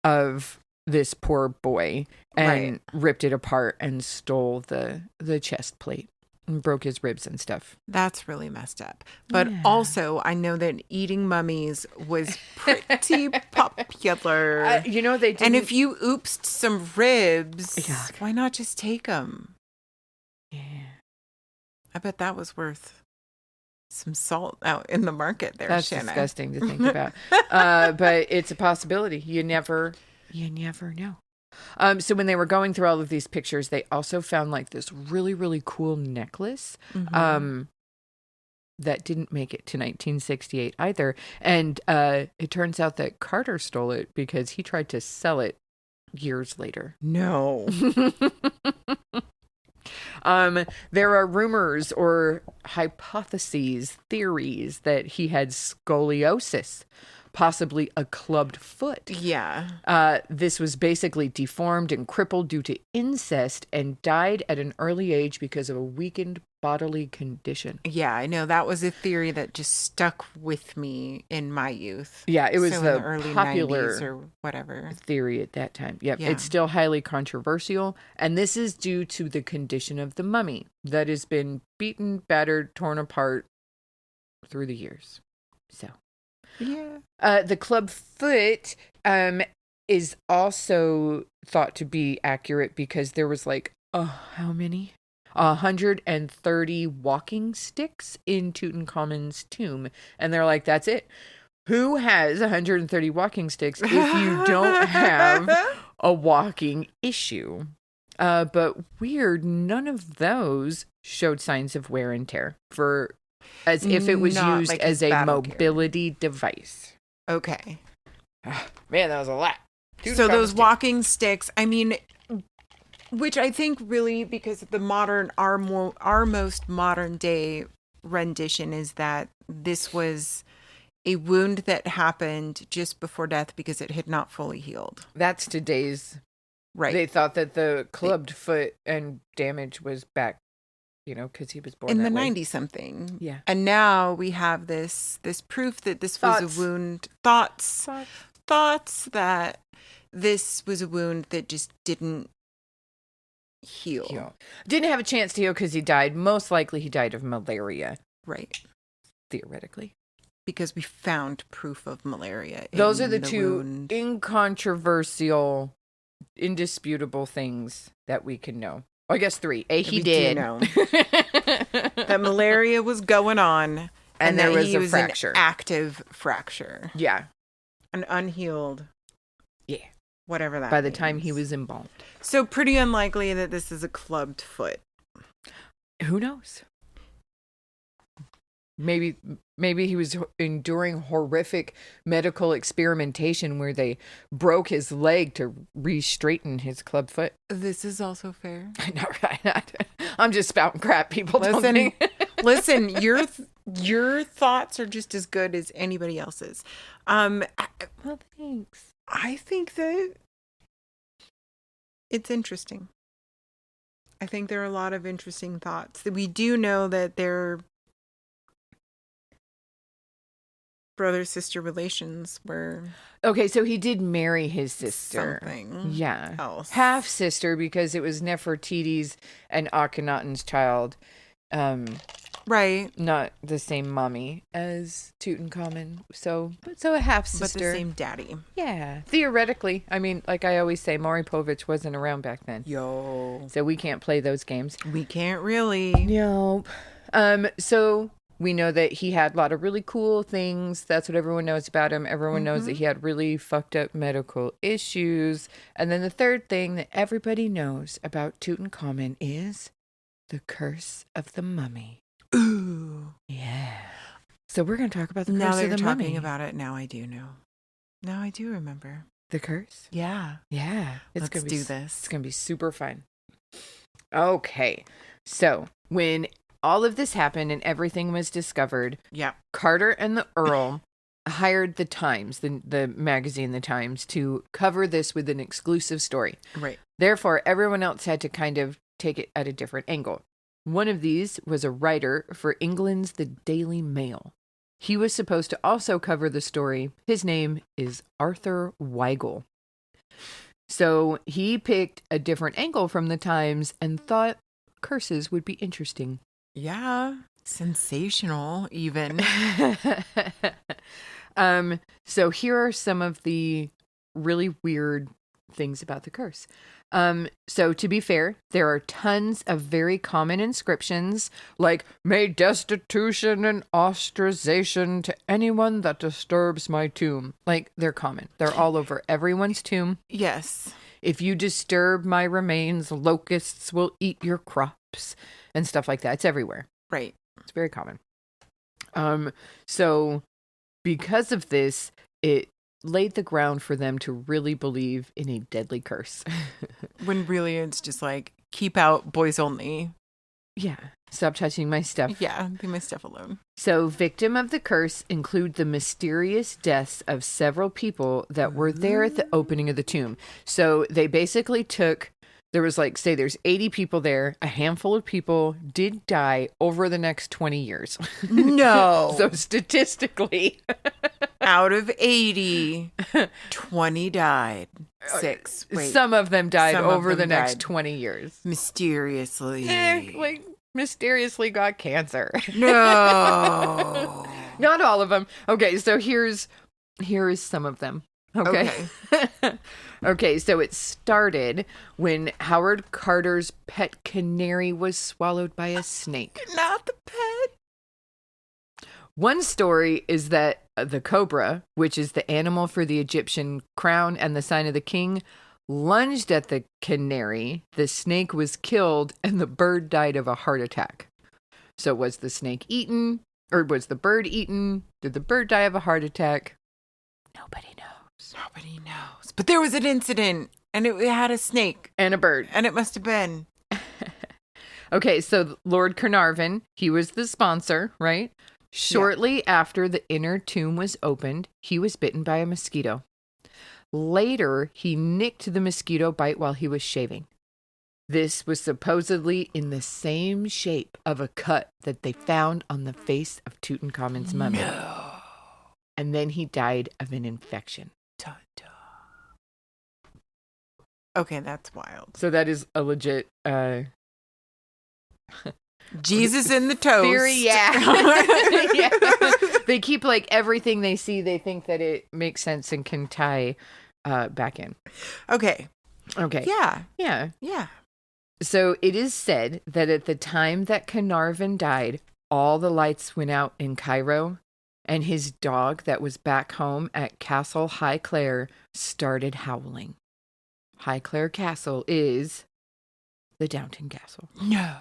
of this poor boy and ripped it apart and stole the chest plate. And broke his ribs and stuff. That's really messed up. But also, I know that eating mummies was pretty popular. They didn't... And if you oopsed some ribs, why not just take them? Yeah. I bet that was worth some salt out in the market there, That's Shanna. Disgusting to think about. But it's a possibility. You never know. So when they were going through all of these pictures, they also found like this really, really cool necklace that didn't make it to 1968 either. And it turns out that Carter stole it because he tried to sell it years later. No. There are rumors or hypotheses, theories that he had scoliosis. Possibly a clubbed foot. Yeah. This was basically deformed and crippled due to incest and died at an early age because of a weakened bodily condition. Yeah, I know. That was a theory that just stuck with me in my youth. Yeah, it was the early popular 90s or whatever theory at that time. Yep. Yeah. It's still highly controversial. And this is due to the condition of the mummy that has been beaten, battered, torn apart through the years. So. Yeah. The club foot is also thought to be accurate because there was like, how many? 130 walking sticks in Tutankhamun's tomb. And they're like, that's it. Who has 130 walking sticks if you don't have a walking issue? But weird, none of those showed signs of wear and tear as if it was used like as a mobility device. Okay. Man, that was a lot. So those walking sticks, I mean, which I think really, because our most modern day rendition is that this was a wound that happened just before death because it had not fully healed. That's today's. Right. They thought that the clubbed foot and damage was back, because he was born in that the way. 90-something. Yeah. And now we have this proof that this was a wound. Thoughts that this was a wound that just didn't heal. Didn't have a chance to heal because he died. Most likely he died of malaria. Right. Theoretically. Because we found proof of malaria. Those are the two wound. incontroversial, indisputable things that we can know. I guess 3. He did know that malaria was going on, and there that was a fracture, an active fracture. Yeah, an unhealed. Yeah, whatever that. By the means. time he was embalmed, so pretty unlikely that this is a clubbed foot. Who knows? Maybe he was enduring horrific medical experimentation where they broke his leg to re-straighten his club foot. This is also fair. No, right? I'm just spouting crap. People don't think. Listen, your thoughts are just as good as anybody else's. Well, thanks. I think that it's interesting. I think there are a lot of interesting thoughts. We do know that they're brother-sister relations were... Okay, so he did marry his sister. Something. Yeah. Else. Half-sister, because it was Nefertiti's and Akhenaten's child. Right. Not the same mommy as Tutankhamun. So a half-sister. But the same daddy. Yeah. Theoretically. I mean, like I always say, Maury Povich wasn't around back then. Yo. So we can't play those games. We can't really. Nope. So... We know that he had a lot of really cool things. That's what everyone knows about him. Everyone knows that he had really fucked up medical issues. And then the third thing that everybody knows about Tutankhamun is the curse of the mummy. Ooh. Yeah. So we're going to talk about the curse now that of the you're mummy. talking about it, now I do know. Now I do remember. The curse? Yeah. Yeah. Let's do this. It's going to be super fun. Okay. So when... all of this happened and everything was discovered. Yeah. Carter and the Earl hired the Times, the magazine The Times, to cover this with an exclusive story. Right. Therefore, everyone else had to kind of take it at a different angle. One of these was a writer for England's The Daily Mail. He was supposed to also cover the story. His name is Arthur Weigel. So he picked a different angle from the Times and thought curses would be interesting. Yeah. Sensational, even. So here are some of the really weird things about the curse. So to be fair, there are tons of very common inscriptions like, "May destitution and ostracization to anyone that disturbs my tomb." Like, they're common. They're all over everyone's tomb. Yes. "If you disturb my remains, locusts will eat your crops," and stuff like that. It's everywhere. Right. It's very common. So because of this, it laid the ground for them to really believe in a deadly curse. When really it's just like, keep out, boys only. Yeah. Stop touching my stuff. Yeah. Leave my stuff alone. So victim of the curse include the mysterious deaths of several people that were there at the opening of the tomb. So they basically took... There was say there's 80 people there. A handful of people did die over the next 20 years. No. So statistically. Out of 80, 20 died. 6. Wait. Some of them died over the next 20 years. Mysteriously. Mysteriously got cancer. No. Not all of them. Okay, so here is some of them. Okay. Okay, so it started when Howard Carter's pet canary was swallowed by a snake. Not the pet. One story is that the cobra, which is the animal for the Egyptian crown and the sign of the king, lunged at the canary. The snake was killed and the bird died of a heart attack. So was the snake eaten, or was the bird eaten? Did the bird die of a heart attack? Nobody knows. Nobody knows. But there was an incident, and it had a snake. And a bird. And it must have been. Okay, so Lord Carnarvon, he was the sponsor, right? Shortly after the inner tomb was opened, he was bitten by a mosquito. Later, he nicked the mosquito bite while he was shaving. This was supposedly in the same shape of a cut that they found on the face of Tutankhamun's mummy. No. And then he died of an infection. Ta-ta. Okay, that's wild. So that is a legit Jesus in the toast. theory, yeah. Yeah. They keep like everything they see, they think that it makes sense and can tie back in. Okay. Yeah. Yeah. So it is said that at the time that Carnarvon died, all the lights went out in Cairo, and his dog that was back home at Castle Highclere started howling. Highclere Castle is the Downton Castle. No.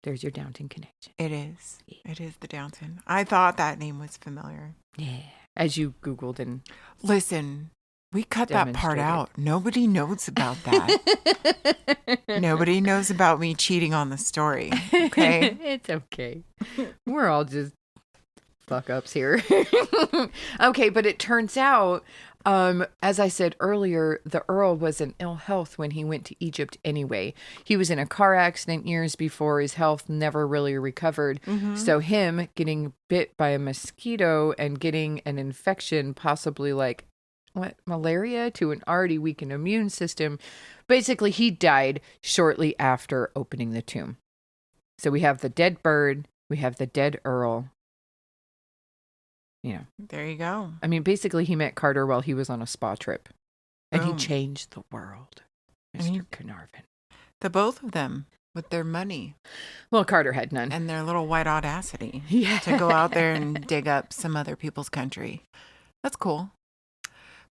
There's your Downton connection. It is. It is the Downton. I thought that name was familiar. Yeah. As you Googled and... Listen, we cut that part out. Nobody knows about that. Nobody knows about me cheating on the story. Okay? It's okay. We're all just fuck-ups here. Okay, but it turns out... as I said earlier, the Earl was in ill health when he went to Egypt anyway. He was in a car accident years before. His health never really recovered. Mm-hmm. So him getting bit by a mosquito and getting an infection, possibly like malaria to an already weakened immune system. Basically, he died shortly after opening the tomb. So we have the dead bird. We have the dead Earl. You know, there you go. I mean, basically, he met Carter while he was on a spa trip, and Boom. he changed the world, Mr. Carnarvon. The both of them with their money. Well, Carter had none, and their little white audacity yeah. to go out there and dig up some other people's country. That's cool.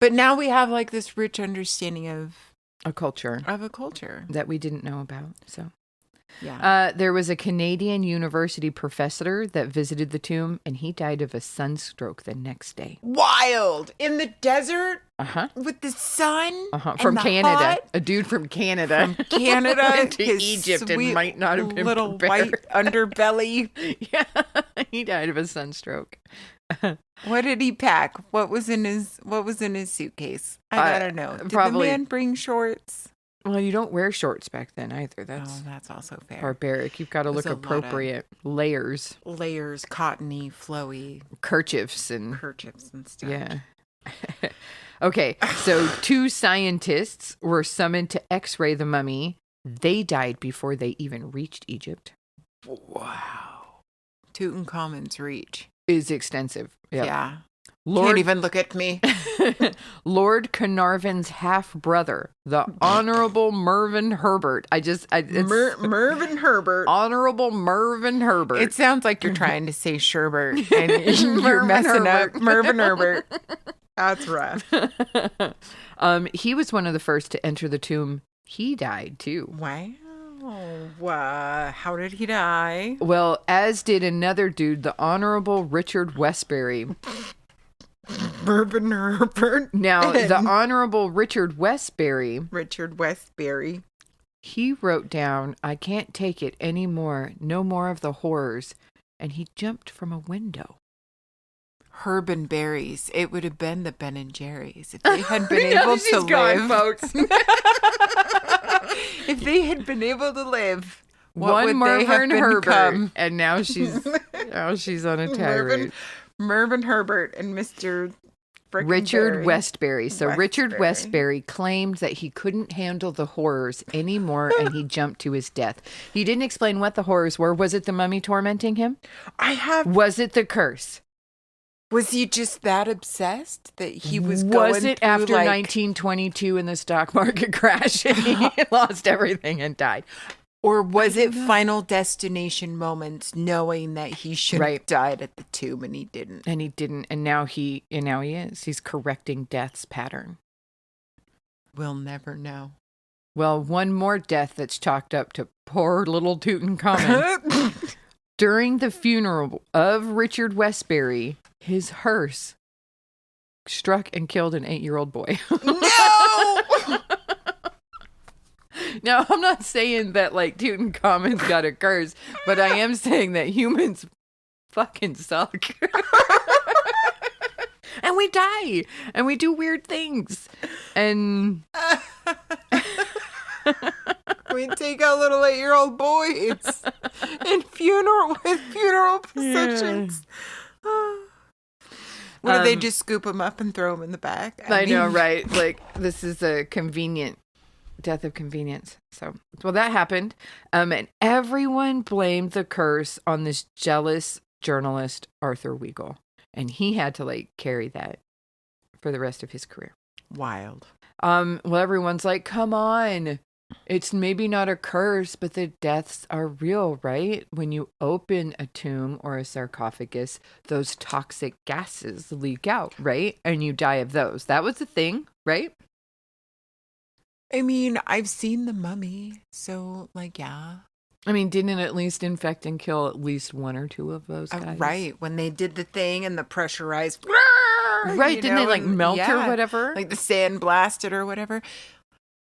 But now we have like this rich understanding of a culture that we didn't know about. So. Yeah. There was a Canadian university professor that visited the tomb, and he died of a sunstroke the next day. Wild! In the desert? Uh-huh. With the sun? Uh-huh. From Canada. Hot? A dude from Canada. From Canada to Egypt and might not have been little prepared. White underbelly. Yeah. He died of a sunstroke. What did he pack? What was in his suitcase? I gotta know. Did probably, the man bring shorts? Well, you don't wear shorts back then either. That's also fair. Barbaric. You've got to look appropriate. Layers, cottony, flowy. Kerchiefs and stuff. Yeah. Okay, so 2 scientists were summoned to x-ray the mummy. They died before they even reached Egypt. Wow. Tutankhamun's reach is extensive. Yep. Yeah. Can't even look at me. Lord Carnarvon's half-brother, the Honorable Mervyn Herbert. Mervyn Herbert. Honorable Mervyn Herbert. It sounds like you're trying to say Sherbert and you're messing up. Mervyn Herbert. That's rough. He was one of the first to enter the tomb. He died too. Wow. How did he die? Well, as did another dude, the Honorable Richard Westbury. Mervyn Herbert. Now, the Honorable Richard Westbury. He wrote down, "I can't take it anymore. No more of the horrors." And he jumped from a window. Herb and berries. It would have been the Ben and Jerry's if they had been able to live. Folks. If they had been able to live, what one would Mervyn they have Herbert, become? And now she's on a tirade. Mervyn Herbert and Mr. Richard Westbury. So Richard Westbury claimed that he couldn't handle the horrors anymore and he jumped to his death. He didn't explain what the horrors were. Was it the mummy tormenting him? Was it the curse? Was he just that obsessed that he was going Was it after 1922 and the stock market crash and he lost everything and died? Or was it Final Destination moments knowing that he should have died at the tomb and he didn't? And he didn't. And now he is. He's correcting death's pattern. We'll never know. Well, one more death that's chalked up to poor little Tutankhamun. During the funeral of Richard Westbury, his hearse struck and killed an 8-year-old boy. No! Now, I'm not saying that, like, Tutankhamun's got a curse, but I am saying that humans fucking suck. And we die. And we do weird things. And we take out little 8-year-old boys in funeral processions. What do they just scoop them up and throw them in the back? I know, right? Like, this is a convenient death of convenience. So, well, that happened. And everyone blamed the curse on this jealous journalist, Arthur Weigel. And he had to, like, carry that for the rest of his career. Wild. Well, everyone's like, come on. It's maybe not a curse, but the deaths are real, right? When you open a tomb or a sarcophagus, those toxic gases leak out, right? And you die of those. That was the thing, right? I mean, I've seen The Mummy, so, like, yeah. I mean, didn't it at least infect and kill at least one or two of those guys? Right. When they did the thing and the pressurized... Right. Didn't they, like, melt or whatever? Like the sand blasted or whatever.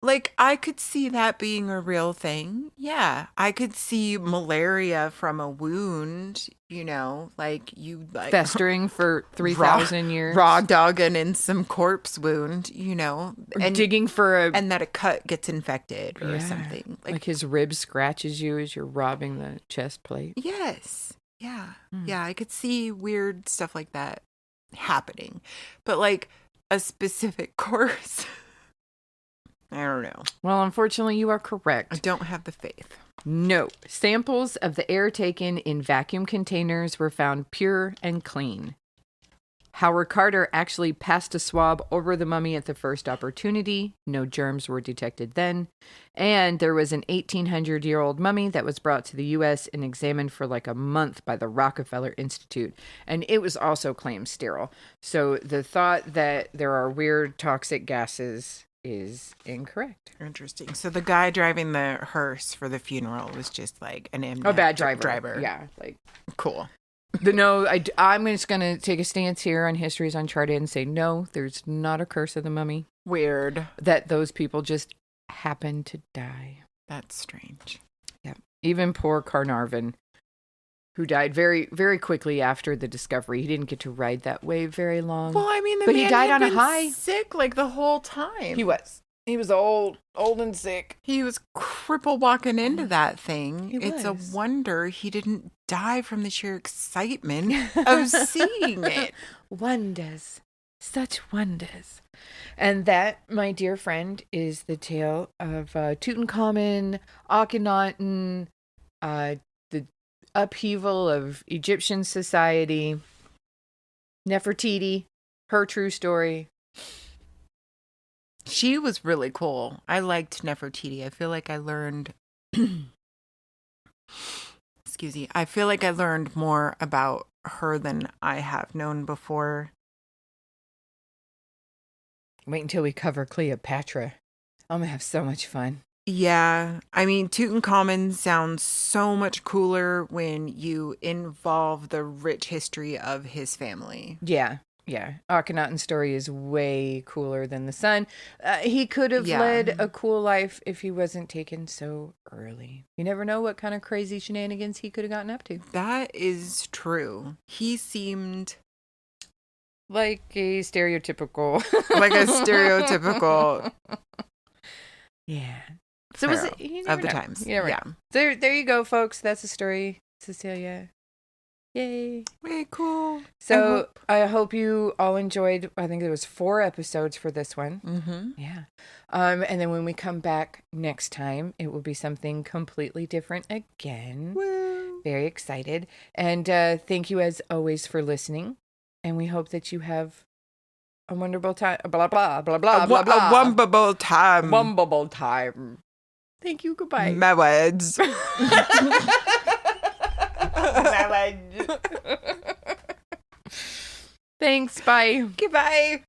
Like, I could see that being a real thing. Yeah. I could see malaria from a wound, you know, like you... like festering for 3,000 years. Raw dogging in some corpse wound, you know. And digging for a... And that a cut gets infected or something. Like his rib scratches you as you're robbing the chest plate. Yes. Yeah. Yeah, I could see weird stuff like that happening. But, like, a specific course... I don't know. Well, unfortunately, you are correct. I don't have the faith. No. Samples of the air taken in vacuum containers were found pure and clean. Howard Carter actually passed a swab over the mummy at the first opportunity. No germs were detected then. And there was an 1,800-year-old mummy that was brought to the U.S. and examined for like a month by the Rockefeller Institute. And it was also claimed sterile. So the thought that there are weird toxic gases is incorrect. Interesting. So the guy driving the hearse for the funeral was just like an a bad driver. Yeah, like cool. I'm just gonna take a stance here on History's Uncharted and say no, there's not a curse of the mummy. Weird. That those people just happen to die. That's strange. Yeah. Even poor Carnarvon, who died very, very quickly after the discovery. He didn't get to ride that wave very long. Well, I mean, but he died on a high. Sick like the whole time. He was old and sick. He was crippled walking into that thing. It's a wonder he didn't die from the sheer excitement of seeing it. Wonders. Such wonders. And that, my dear friend, is the tale of Tutankhamun, Akhenaten, the upheaval of Egyptian society, Nefertiti, her true story. She was really cool. I liked Nefertiti. I feel like I learned... Excuse me. I feel like I learned more about her than I have known before. Wait until we cover Cleopatra. I'm going to have so much fun. Yeah. I mean, Tutankhamun sounds so much cooler when you involve the rich history of his family. Yeah. Akhenaten's story is way cooler than the son. He could have led a cool life if he wasn't taken so early. You never know what kind of crazy shenanigans he could have gotten up to. That is true. He seemed... like a stereotypical... Yeah. So was it... of the times. Yeah. So there you go, folks. That's the story, Cecilia. Yay. Way cool. So I hope you all enjoyed. I think there was 4 episodes for this one. Mm-hmm. Yeah. And then when we come back next time, it will be something completely different again. Woo. Very excited. And thank you as always for listening. And we hope that you have a wonderful time. Blah, blah, blah, blah, blah, blah. A wonderful time. Wonderful time. Thank you. Goodbye. My words. Thanks. Bye. Goodbye.